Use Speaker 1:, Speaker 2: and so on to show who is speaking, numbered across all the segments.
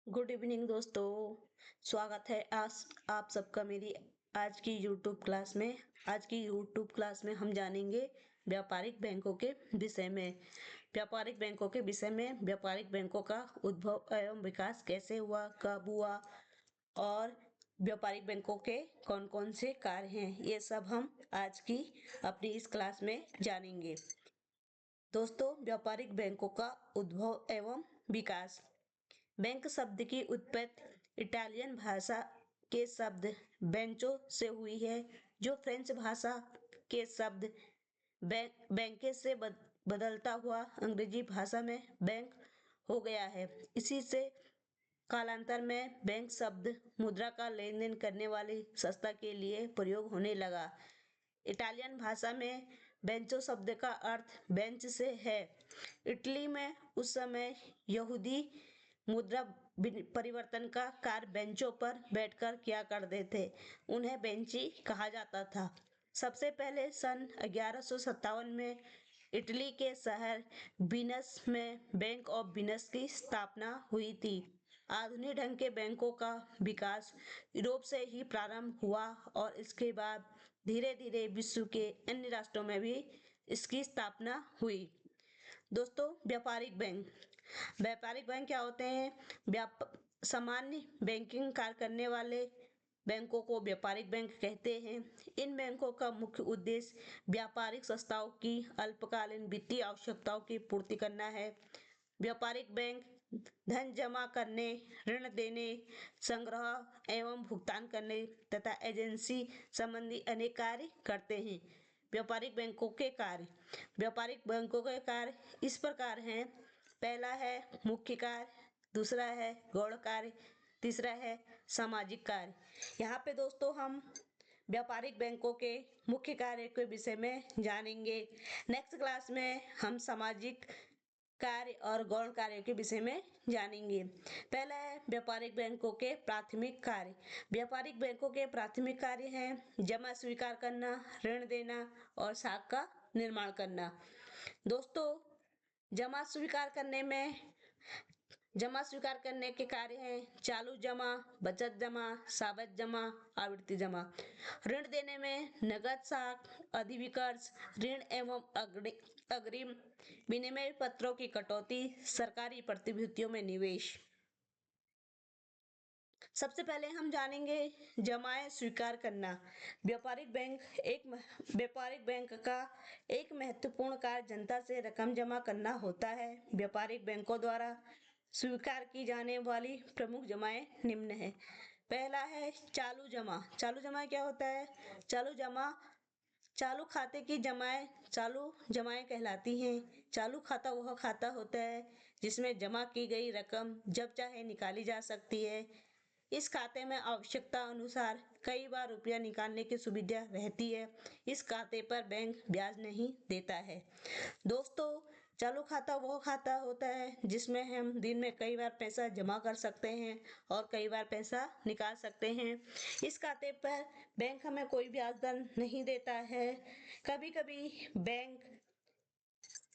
Speaker 1: Good evening दोस्तों। स्वागत है आप सबका मेरी आज की यूट्यूब क्लास में। आज की यूट्यूब क्लास में हम जानेंगे व्यापारिक बैंकों के विषय में। व्यापारिक बैंकों के विषय में व्यापारिक बैंकों का उद्भव एवं विकास कैसे हुआ, कब हुआ और व्यापारिक बैंकों के कौन कौन से कार्य हैं, ये सब हम आज की अपनी इस क्लास में जानेंगे। दोस्तों, व्यापारिक बैंकों का उद्भव एवं विकास। बैंक शब्द की उत्पत्ति इटालियन भाषा के शब्द बेंचो से हुई है, जो फ्रेंच भाषा के शब्द बैंके से बदलता हुआ अंग्रेजी भाषा में बैंक हो गया है। इसी से कालांतर में बैंक शब्द मुद्रा का लेन देन करने वाली संस्था के लिए प्रयोग होने लगा। इटालियन भाषा में बेंचो शब्द का अर्थ बेंच से है। इटली में उस समय यहूदी मुद्रा परिवर्तन का कार्य बेंचों पर बैठकर किया करते थे। उन्हें बेंची कहा जाता था। सबसे पहले सन 1157 में इटली के शहर वीनस में बैंक ऑफ वीनस की स्थापना हुई थी। आधुनिक ढंग के बैंकों का विकास यूरोप से ही प्रारंभ हुआ और इसके बाद धीरे धीरे विश्व के अन्य राष्ट्रों में भी इसकी स्थापना हुई। दोस्तों, व्यापारिक बैंक क्या होते हैं? सामान्य बैंकिंग कार्य करने वाले बैंकों को व्यापारिक बैंक कहते हैं। इन बैंकों का मुख्य उद्देश्य व्यापारिक संस्थाओं की अल्पकालीन वित्तीय आवश्यकताओं की पूर्ति करना है। व्यापारिक बैंक धन जमा करने, ऋण देने, संग्रह एवं भुगतान करने तथा एजेंसी संबंधी अनेक कार्य करते हैं। व्यापारिक बैंकों के कार्य। व्यापारिक बैंकों के कार्य इस प्रकार हैं। पहला है मुख्य कार्य, दूसरा है गौण कार्य, तीसरा है सामाजिक कार्य। यहाँ पे दोस्तों हम व्यापारिक बैंकों के मुख्य कार्य के विषय में जानेंगे। नेक्स्ट क्लास में हम सामाजिक कार्य और गौण कार्यों के विषय में जानेंगे। पहला है व्यापारिक बैंकों के प्राथमिक कार्य। व्यापारिक बैंकों के प्राथमिक कार्य हैं जमा स्वीकार करना, ऋण देना और साख का निर्माण करना। दोस्तों, जमा स्वीकार करने के कार्य हैं चालू जमा, बचत जमा, सावधि जमा, आवर्ती जमा। ऋण देने में नगद साख, अधिविकर्ष, ऋण एवं अग्रिम विनिमय पत्रों की कटौती, सरकारी प्रतिभूतियों में निवेश। सबसे पहले हम जानेंगे जमाएं स्वीकार करना। व्यापारिक बैंक का एक महत्वपूर्ण कार्य जनता से रकम जमा करना होता है। व्यापारिक बैंकों द्वारा स्वीकार की जाने वाली प्रमुख जमाएं निम्न है। पहला है चालू जमा। चालू जमा क्या होता है? चालू खाते की चालू जमाएं कहलाती हैं। चालू खाता वह खाता होता है जिसमें जमा की गई रकम जब चाहे निकाली जा सकती है। इस खाते में आवश्यकता अनुसार कई बार रुपया निकालने की सुविधा रहती है। इस खाते पर बैंक ब्याज नहीं देता है। दोस्तों, चालू खाता वह खाता होता है जिसमें हम दिन में कई बार पैसा जमा कर सकते हैं और कई बार पैसा निकाल सकते हैं। इस खाते पर बैंक हमें कोई ब्याज दर नहीं देता है। कभी कभी बैंक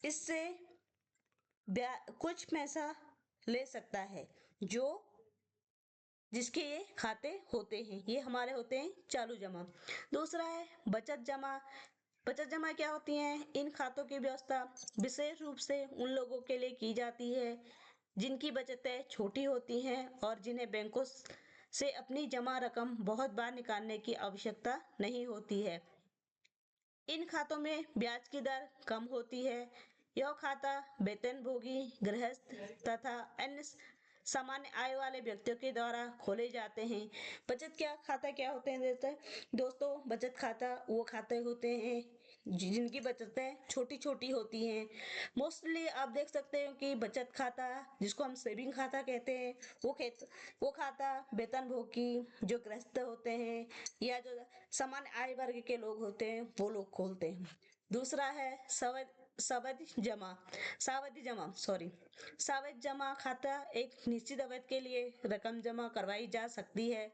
Speaker 1: इससे कुछ पैसा ले सकता है जिसके ये खाते होते हैं। ये हमारे होते हैं चालू जमा। दूसरा है बचत जमा। बचत जमा क्या होती हैं? इन खातों की व्यवस्था विशेष रूप से उन लोगों के लिए की जाती है जिनकी बचतें छोटी होती हैं और जिन्हें बैंकों से अपनी जमा रकम बहुत बार निकालने की आवश्यकता नहीं होती है। इन खातों में ब्याज की दर कम होती है। यह खाता वेतनभोगी, गृहस्थ तथा अन्य सामान्य आय वाले व्यक्तियों के द्वारा खोले जाते हैं। खाता क्या होते हैं दोस्तों? बचत खाता वो खाते होते हैं जिनकी बचतें छोटी छोटी होती हैं। मोस्टली आप देख सकते हो कि बचत खाता जिसको हम सेविंग खाता कहते हैं वो खाता वेतनभोगी जो गृहस्थ होते हैं या जो सामान्य आय वर्ग के लोग होते हैं वो लोग खोलते हैं। दूसरा है सावधि जमा खाता एक निश्चित अवधि के लिए रकम जमा करवाई जा सकती है।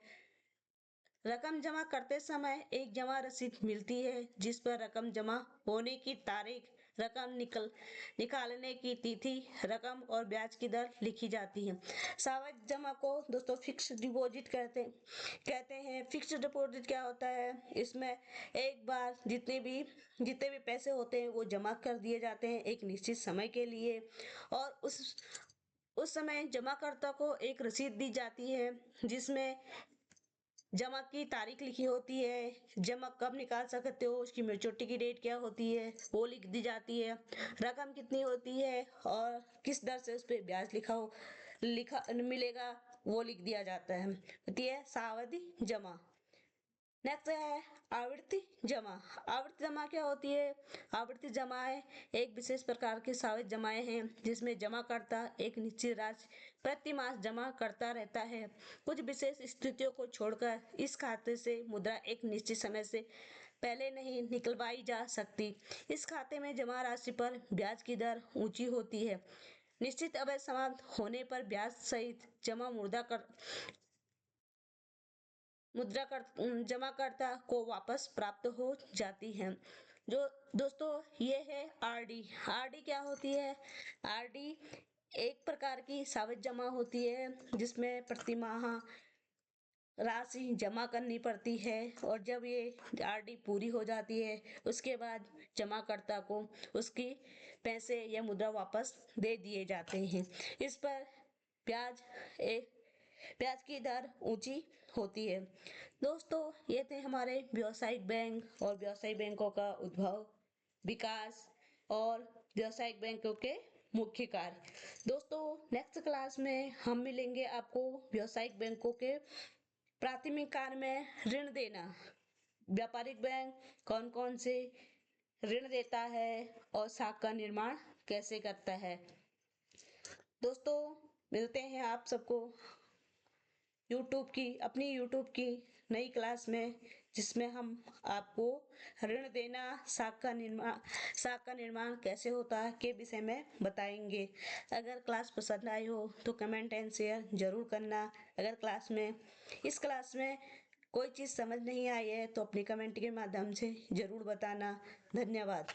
Speaker 1: रकम जमा करते समय एक जमा रसीद मिलती है जिस पर रकम जमा होने की तारीख रकम निकालने की तिथि, रकम और ब्याज की दर लिखी जाती है। सावधि जमा को दोस्तों फिक्स डिपॉजिट कहते हैं। फिक्स डिपॉजिट क्या होता है? इसमें एक बार जितने भी पैसे होते हैं वो जमा कर दिए जाते हैं एक निश्चित समय के लिए, और उस समय जमाकर्ता को एक रसीद दी जाती है जिसमें जमा की तारीख लिखी होती है, जमा कब निकाल सकते हो, उसकी मैच्योरिटी की डेट क्या होती है वो लिख दी जाती है, रकम कितनी होती है और किस दर से उस पर ब्याज लिखा मिलेगा वो लिख दिया जाता है। होती है सावधि जमा। नेक्स्ट है आवर्ती जमा। आवर्ती जमा क्या होती है? आवर्ती जमाएं एक विशेष प्रकार की सावधि जमाएं हैं जिसमें जमाकर्ता एक निश्चित राशि प्रति मास जमा करता रहता है। कुछ विशेष स्थितियों को छोड़कर इस खाते से मुद्रा एक निश्चित समय से पहले नहीं निकलवाई जा सकती। इस खाते में जमा राशि पर ब्याज की दर ऊंची होती है। निश्चित अवधि समाप्त होने पर ब्याज सहित जमाकर्ता को वापस प्राप्त हो जाती है। जो दोस्तों ये है आरडी। आरडी क्या होती है? आरडी एक प्रकार की सावधि जमा होती है जिसमें प्रतिमाह राशि जमा करनी पड़ती है, और जब ये आरडी पूरी हो जाती है उसके बाद जमाकर्ता को उसकी पैसे या मुद्रा वापस दे दिए जाते हैं। इस पर ब्याज ब्याज की दर ऊंची होती है। दोस्तों ये थे हमारे व्यावसायिक बैंक और व्यावसायिक बैंकों का उद्भव, विकास और व्यावसायिक बैंकों के मुख्य कार्य। दोस्तों नेक्स्ट क्लास में हम मिलेंगे आपको व्यावसायिक बैंकों के प्राथमिक कार्य में ऋण देना, व्यापारिक बैंक कौन कौन से ऋण देता है और शाखा का निर्माण कैसे करता है। दोस्तों मिलते हैं आप सबको अपनी यूट्यूब की नई क्लास में, जिसमें हम आपको ऋण देना, शाखा का निर्माण कैसे होता है के विषय में बताएंगे। अगर क्लास पसंद आई हो तो कमेंट एंड शेयर जरूर करना। अगर इस क्लास में कोई चीज़ समझ नहीं आई है तो अपनी कमेंट के माध्यम से जरूर बताना। धन्यवाद।